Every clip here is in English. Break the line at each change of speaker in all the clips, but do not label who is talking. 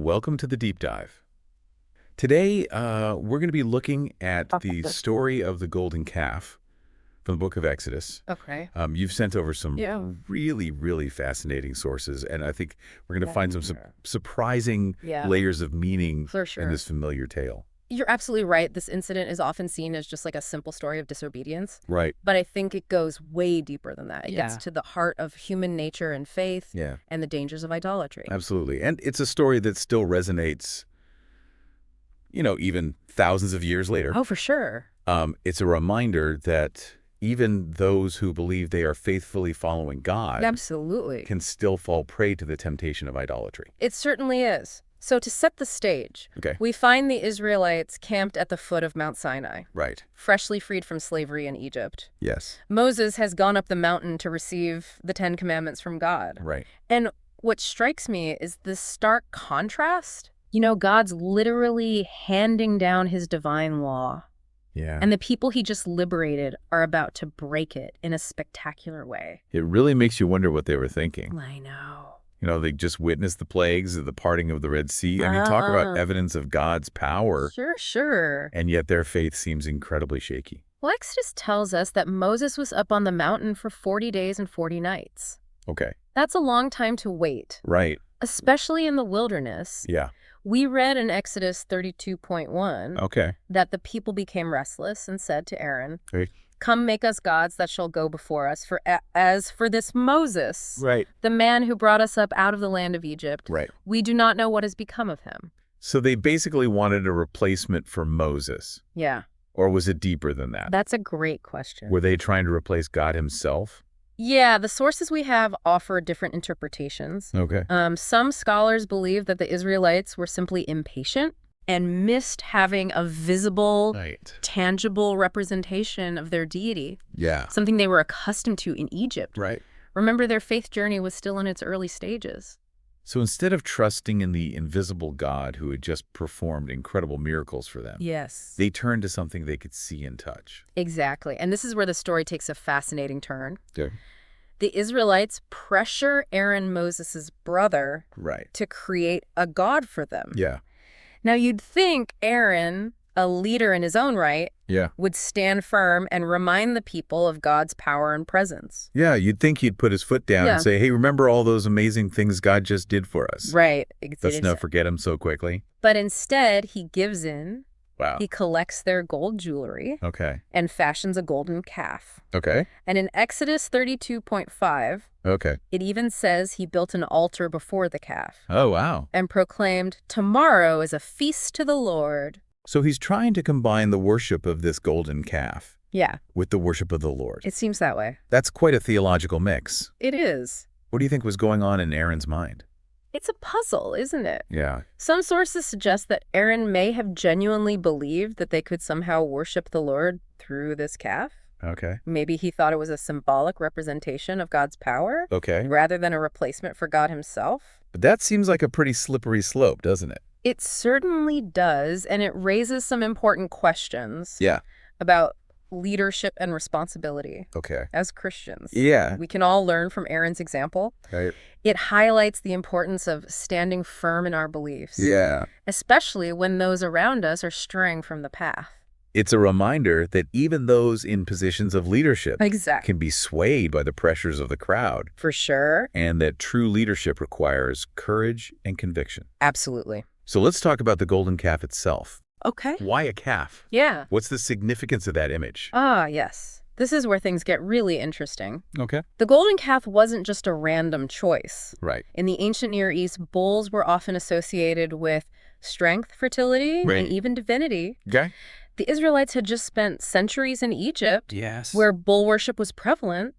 welcome to the deep dive. Today, we're going to be looking at the story of the golden calf from the book of Exodus.
Okay.
You've sent over some really, really fascinating sources, and I think we're going to find some surprising layers of meaning in this familiar tale.
You're absolutely right. This incident is often seen as just like a simple story of disobedience.
Right.
But I think it goes way deeper than that. It gets to the heart of human nature and faith and the dangers of idolatry.
Absolutely. And it's a story that still resonates, even thousands of years later.
Oh, for sure.
It's a reminder that even those who believe they are faithfully following God can still fall prey to the temptation of idolatry.
It certainly is. So to set the stage, we find the Israelites camped at the foot of Mount Sinai.
Right.
Freshly freed from slavery in Egypt.
Yes.
Moses has gone up the mountain to receive the 10 Commandments from God.
Right.
And what strikes me is this stark contrast. God's literally handing down his divine law.
Yeah.
And the people he just liberated are about to break it in a spectacular way.
It really makes you wonder what they were thinking.
I know.
They just witnessed the plagues of the parting of the Red Sea. I mean, talk about evidence of God's power.
Sure.
And yet their faith seems incredibly shaky.
Well, Exodus tells us that Moses was up on the mountain for 40 days and 40 nights.
Okay.
That's a long time to wait.
Right.
Especially in the wilderness.
Yeah.
We read in Exodus 32.1 that the people became restless and said to Aaron, "Come make us gods that shall go before us. For as for this Moses, the man who brought us up out of the land of Egypt, we do not know what has become of him."
So they basically wanted a replacement for Moses.
Yeah.
Or was it deeper than that?
That's a great question.
Were they trying to replace God himself?
Yeah, the sources we have offer different interpretations.
Okay.
Some scholars believe that the Israelites were simply impatient and missed having a visible, tangible representation of their deity.
Yeah.
Something they were accustomed to in Egypt.
Right.
Remember, their faith journey was still in its early stages.
So instead of trusting in the invisible God who had just performed incredible miracles for them, they turned to something they could see and touch.
Exactly. And this is where the story takes a fascinating turn.
Yeah.
The Israelites pressure Aaron, Moses' brother, to create a god for them.
Yeah.
Now, you'd think Aaron, a leader in his own right, would stand firm and remind the people of God's power and presence.
Yeah, you'd think he'd put his foot down and say, hey, remember all those amazing things God just did for us?
Right.
Let's not forget him so quickly.
But instead, he gives in.
Wow.
He collects their gold jewelry. And fashions a golden calf. And in Exodus 32.5, it even says he built an altar before the calf.
Oh, wow.
And proclaimed, "Tomorrow is a feast to the Lord."
So he's trying to combine the worship of this golden calf with the worship of the Lord.
It seems that way.
That's quite a theological mix.
It is.
What do you think was going on in Aaron's mind?
It's a puzzle, isn't it?
Yeah.
Some sources suggest that Aaron may have genuinely believed that they could somehow worship the Lord through this calf. Maybe he thought it was a symbolic representation of God's power. Rather than a replacement for God himself.
But that seems like a pretty slippery slope, doesn't it?
It certainly does, and it raises some important questions about leadership and responsibility as Christians. We can all learn from Aaron's example. It highlights the importance of standing firm in our beliefs, especially when those around us are straying from the path.
It's a reminder that even those in positions of leadership can be swayed by the pressures of the crowd.
For sure.
And that true leadership requires courage and conviction.
Absolutely.
So let's talk about the golden calf itself.
Okay.
Why a calf?
Yeah.
What's the significance of that image?
Yes. This is where things get really interesting.
Okay.
The golden calf wasn't just a random choice.
Right.
In the ancient Near East, bulls were often associated with strength, fertility, and even divinity.
Okay.
The Israelites had just spent centuries in Egypt, where bull worship was prevalent.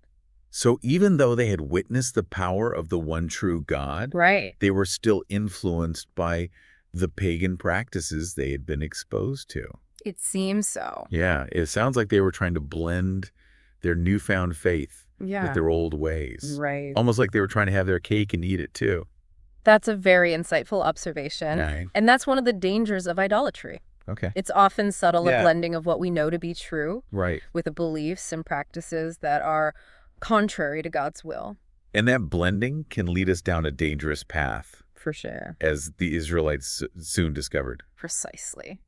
So even though they had witnessed the power of the one true God, they were still influenced by the pagan practices they had been exposed to.
It seems so.
Yeah, it sounds like they were trying to blend their newfound faith with their old ways.
Right.
Almost like they were trying to have their cake and eat it too.
That's a very insightful observation. And that's one of the dangers of idolatry. It's often subtle, a blending of what we know to be true with the beliefs and practices that are contrary to God's will.
And that blending can lead us down a dangerous path.
For sure.
as the Israelites soon discovered.
Precisely.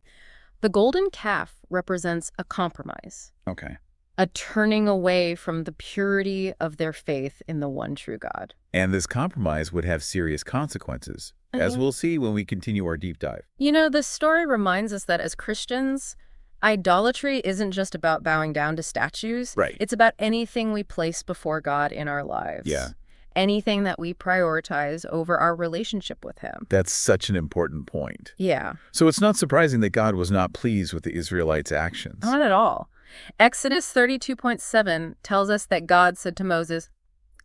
The golden calf represents a compromise.
Okay.
A turning away from the purity of their faith in the one true God.
And this compromise would have serious consequences, as we'll see when we continue our deep dive.
You know, this story reminds us that as Christians, idolatry isn't just about bowing down to statues.
Right.
It's about anything we place before God in our lives.
Yeah.
Anything that we prioritize over our relationship with him.
That's such an important point.
Yeah.
So it's not surprising that God was not pleased with the Israelites' actions.
Not at all. Exodus 32:7 tells us that God said to Moses,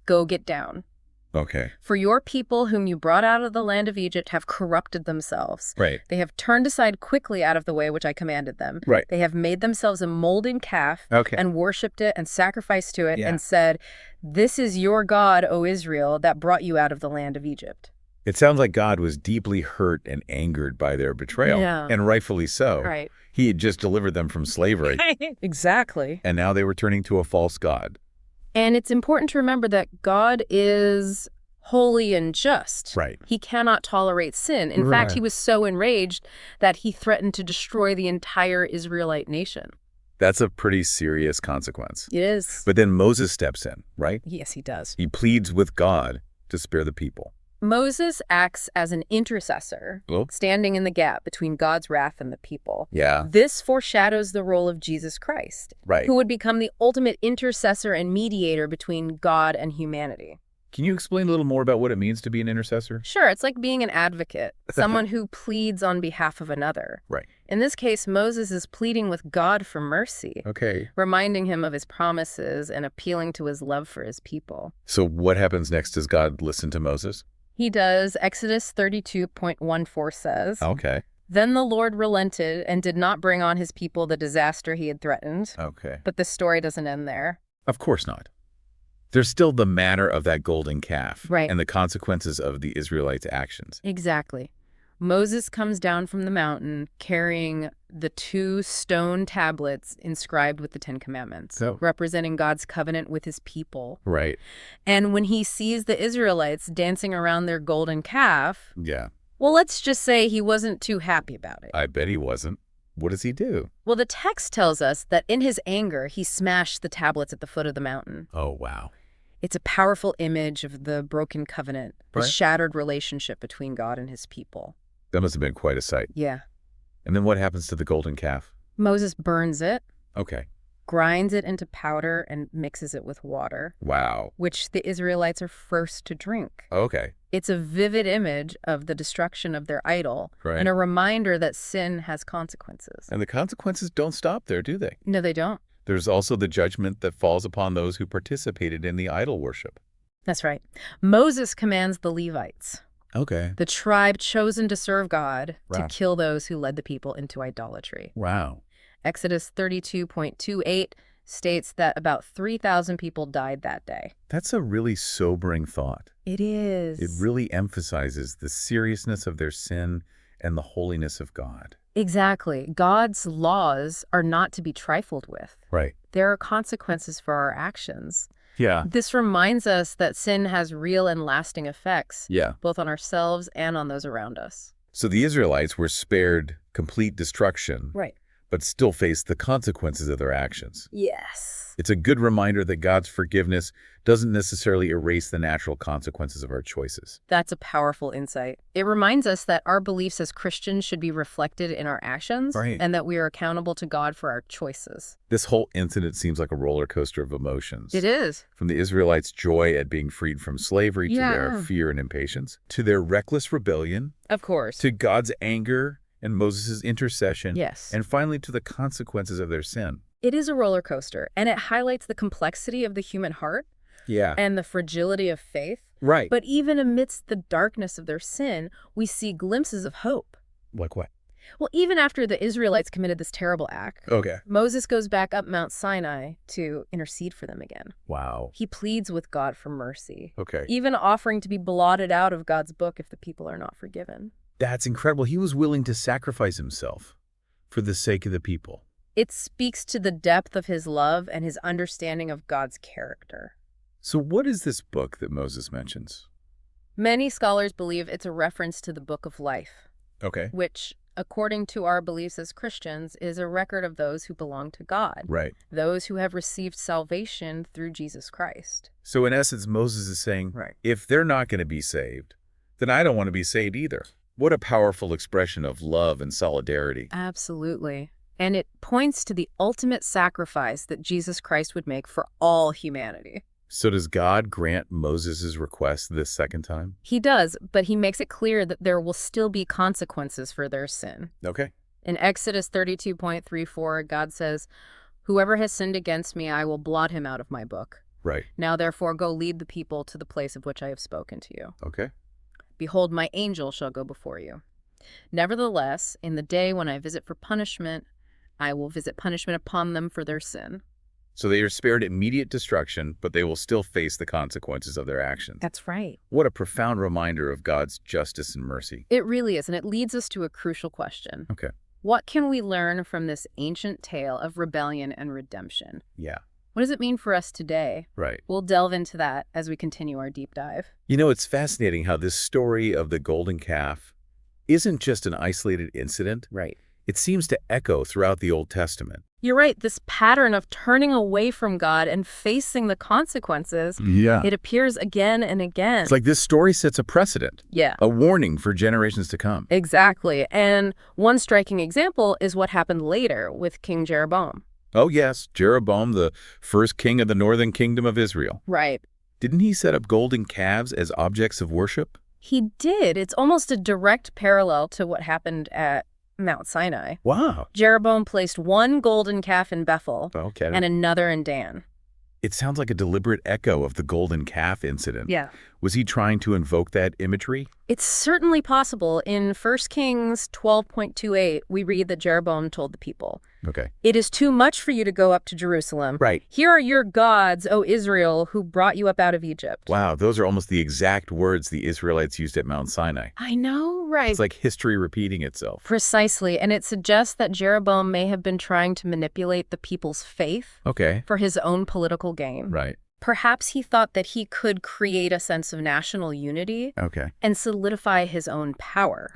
"Go get down.
Okay.
For your people whom you brought out of the land of Egypt have corrupted themselves.
Right.
They have turned aside quickly out of the way which I commanded them.
Right.
They have made themselves a molten calf and worshipped it and sacrificed to it and said, 'This is your God, O Israel, that brought you out of the land of Egypt.'"
It sounds like God was deeply hurt and angered by their betrayal, and rightfully so.
Right.
He had just delivered them from slavery.
Exactly.
And now they were turning to a false god.
And it's important to remember that God is holy and just.
Right.
He cannot tolerate sin. In fact, he was so enraged that he threatened to destroy the entire Israelite nation.
That's a pretty serious consequence.
It is.
But then Moses steps in, right?
Yes, he does.
He pleads with God to spare the people.
Moses acts as an intercessor, standing in the gap between God's wrath and the people.
Yeah.
This foreshadows the role of Jesus Christ, who would become the ultimate intercessor and mediator between God and humanity.
Can you explain a little more about what it means to be an intercessor?
Sure, it's like being an advocate, someone who pleads on behalf of another.
Right.
In this case, Moses is pleading with God for mercy, reminding him of his promises and appealing to his love for his people.
So what happens next? Does God listen to Moses?
He does. Exodus 32:14 says, "Then the Lord relented and did not bring on his people the disaster he had threatened." But the story doesn't end there.
Of course not. There's still the matter of that golden calf
and
the consequences of the Israelites' actions.
Exactly. Moses comes down from the mountain carrying the 2 stone tablets inscribed with the 10 Commandments, representing God's covenant with his people.
Right.
And when he sees the Israelites dancing around their golden calf,
well,
let's just say he wasn't too happy about it.
I bet he wasn't. What does he do?
Well, the text tells us that in his anger, he smashed the tablets at the foot of the mountain.
Oh, wow.
It's a powerful image of the broken covenant, the shattered relationship between God and his people.
That must have been quite a sight.
Yeah.
And then what happens to the golden calf?
Moses burns it.
Okay.
Grinds it into powder and mixes it with water.
Wow.
Which the Israelites are first to drink.
Okay.
It's a vivid image of the destruction of their idol and a reminder that sin has consequences.
And the consequences don't stop there, do they?
No, they don't.
There's also the judgment that falls upon those who participated in the idol worship.
That's right. Moses commands the Levites, the tribe chosen to serve God, to kill those who led the people into idolatry.
Wow.
Exodus 32:28 states that about 3,000 people died that day.
That's a really sobering thought.
It is.
It really emphasizes the seriousness of their sin and the holiness of God.
Exactly. God's laws are not to be trifled with.
Right.
There are consequences for our actions.
Yeah.
This reminds us that sin has real and lasting effects, both on ourselves and on those around us.
So the Israelites were spared complete destruction, but still faced the consequences of their actions.
Yes.
It's a good reminder that God's forgiveness doesn't necessarily erase the natural consequences of our choices.
That's a powerful insight. It reminds us that our beliefs as Christians should be reflected in our actions and that we are accountable to God for our choices.
This whole incident seems like a roller coaster of emotions.
It is.
From the Israelites' joy at being freed from slavery to their fear and impatience, to their reckless rebellion,
of course,
to God's anger and Moses' intercession,
and
finally to the consequences of their sin.
It is a roller coaster, and it highlights the complexity of the human heart and the fragility of faith.
Right.
But even amidst the darkness of their sin, we see glimpses of hope.
Like what?
Well, even after the Israelites committed this terrible act, Moses goes back up Mount Sinai to intercede for them again.
Wow.
He pleads with God for mercy, even offering to be blotted out of God's book if the people are not forgiven.
That's incredible. He was willing to sacrifice himself for the sake of the people.
It speaks to the depth of his love and his understanding of God's character.
So what is this book that Moses mentions?
Many scholars believe it's a reference to the Book of Life.
Okay.
Which, according to our beliefs as Christians, is a record of those who belong to God.
Right.
Those who have received salvation through Jesus Christ.
So in essence, Moses is saying, if they're not going to be saved, then I don't want to be saved either. What a powerful expression of love and solidarity.
Absolutely. And it points to the ultimate sacrifice that Jesus Christ would make for all humanity.
So does God grant Moses' request this second time?
He does, but he makes it clear that there will still be consequences for their sin.
Okay.
In Exodus 32:34, God says, "Whoever has sinned against me, I will blot him out of my book.
Right.
Now therefore go lead the people to the place of which I have spoken to you.
Okay.
Behold, my angel shall go before you. Nevertheless, in the day when I visit for punishment, I will visit punishment upon them for their sin."
So they are spared immediate destruction, but they will still face the consequences of their actions.
That's right.
What a profound reminder of God's justice and mercy.
It really is, and it leads us to a crucial question.
Okay.
What can we learn from this ancient tale of rebellion and redemption?
Yeah.
What does it mean for us today?
Right.
We'll delve into that as we continue our deep dive.
You know, it's fascinating how this story of the golden calf isn't just an isolated incident.
Right.
It seems to echo throughout the Old Testament.
You're right. This pattern of turning away from God and facing the consequences, it appears again and again.
It's like this story sets a precedent.
Yeah.
A warning for generations to come.
Exactly. And one striking example is what happened later with King Jeroboam.
Oh, yes. Jeroboam, the first king of the northern kingdom of Israel.
Right.
Didn't he set up golden calves as objects of worship?
He did. It's almost a direct parallel to what happened at Mount Sinai.
Wow.
Jeroboam placed one golden calf in Bethel and another in Dan.
It sounds like a deliberate echo of the golden calf incident.
Yeah.
Was he trying to invoke that imagery?
It's certainly possible. In 1 Kings 12:28, we read that Jeroboam told the people,
Okay.
"It is too much for you to go up to Jerusalem.
Right.
Here are your gods, O Israel, who brought you up out of Egypt."
Wow, those are almost the exact words the Israelites used at Mount Sinai.
I know, right?
It's like history repeating itself.
Precisely, and it suggests that Jeroboam may have been trying to manipulate the people's faith for his own political gain.
Right.
Perhaps he thought that he could create a sense of national unity and solidify his own power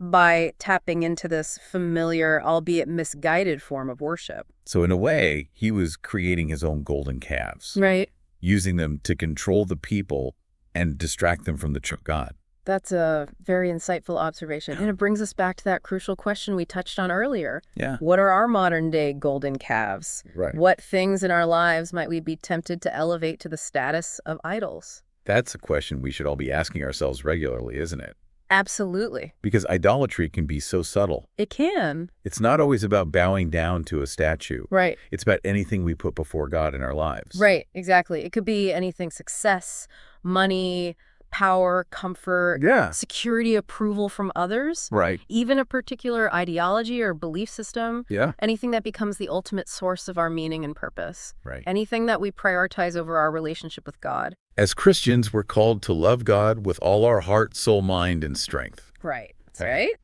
by tapping into this familiar, albeit misguided form of worship.
So in a way, he was creating his own golden calves.
Right.
Using them to control the people and distract them from the true God.
That's a very insightful observation. And it brings us back to that crucial question we touched on earlier.
Yeah.
What are our modern-day golden calves?
Right.
What things in our lives might we be tempted to elevate to the status of idols?
That's a question we should all be asking ourselves regularly, isn't it?
Absolutely.
Because idolatry can be so subtle.
It can.
It's not always about bowing down to a statue.
Right.
It's about anything we put before God in our lives.
Right, exactly. It could be anything: success, money, power, comfort, security, approval from others.
Right.
Even a particular ideology or belief system.
Yeah.
Anything that becomes the ultimate source of our meaning and purpose.
Right.
Anything that we prioritize over our relationship with God.
As Christians, we're called to love God with all our heart, soul, mind, and strength.
Right. That's right.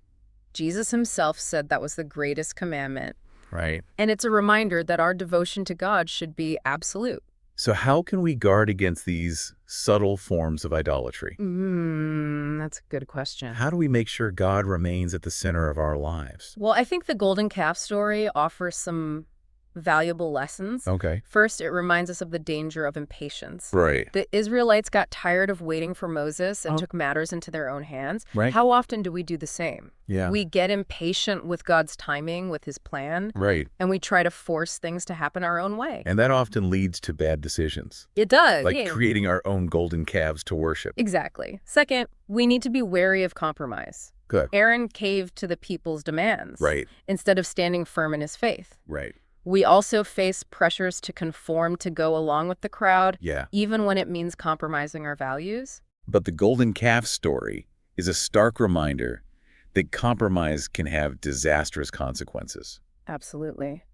Jesus himself said that was the greatest commandment.
Right.
And it's a reminder that our devotion to God should be absolute.
So how can we guard against these subtle forms of idolatry?
That's a good question.
How do we make sure God remains at the center of our lives?
Well, I think the golden calf story offers some valuable lessons.
Okay.
First, it reminds us of the danger of impatience.
Right.
The Israelites got tired of waiting for Moses and took matters into their own hands.
Right.
How often do we do the same?
Yeah.
We get impatient with God's timing, with his plan.
Right.
And we try to force things to happen our own way.
And that often leads to bad decisions.
It does.
Like creating our own golden calves to worship.
Exactly. Second, we need to be wary of compromise.
Good.
Aaron caved to the people's demands.
Right.
Instead of standing firm in his faith.
Right.
We also face pressures to conform, to go along with the crowd,
Yeah.
even when it means compromising our values.
But the golden calf story is a stark reminder that compromise can have disastrous consequences.
Absolutely.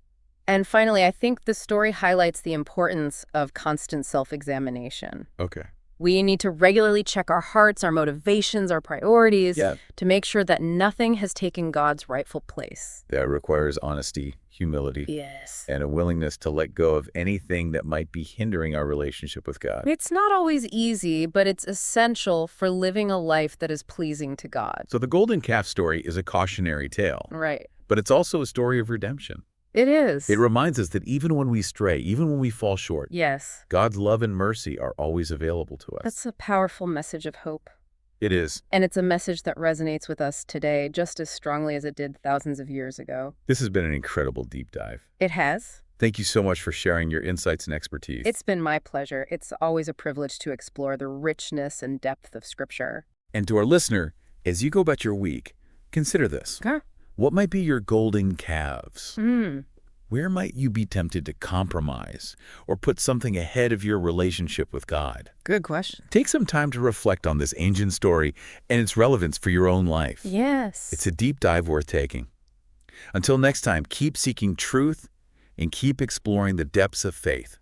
And finally, I think the story highlights the importance of constant self-examination.
Okay.
We need to regularly check our hearts, our motivations, our priorities to make sure that nothing has taken God's rightful place.
That requires honesty, humility, and a willingness to let go of anything that might be hindering our relationship with God.
It's not always easy, but it's essential for living a life that is pleasing to God.
So the golden calf story is a cautionary tale.
Right.
But it's also a story of redemption.
It is.
It reminds us that even when we stray, even when we fall short, God's love and mercy are always available to us.
That's a powerful message of hope.
It is.
And it's a message that resonates with us today just as strongly as it did thousands of years ago.
This has been an incredible deep dive.
It has.
Thank you so much for sharing your insights and expertise.
It's been my pleasure. It's always a privilege to explore the richness and depth of Scripture.
And to our listener, as you go about your week, consider this. What might be your golden calves? Where might you be tempted to compromise or put something ahead of your relationship with God?
Good question.
Take some time to reflect on this ancient story and its relevance for your own life.
Yes.
It's a deep dive worth taking. Until next time, keep seeking truth and keep exploring the depths of faith.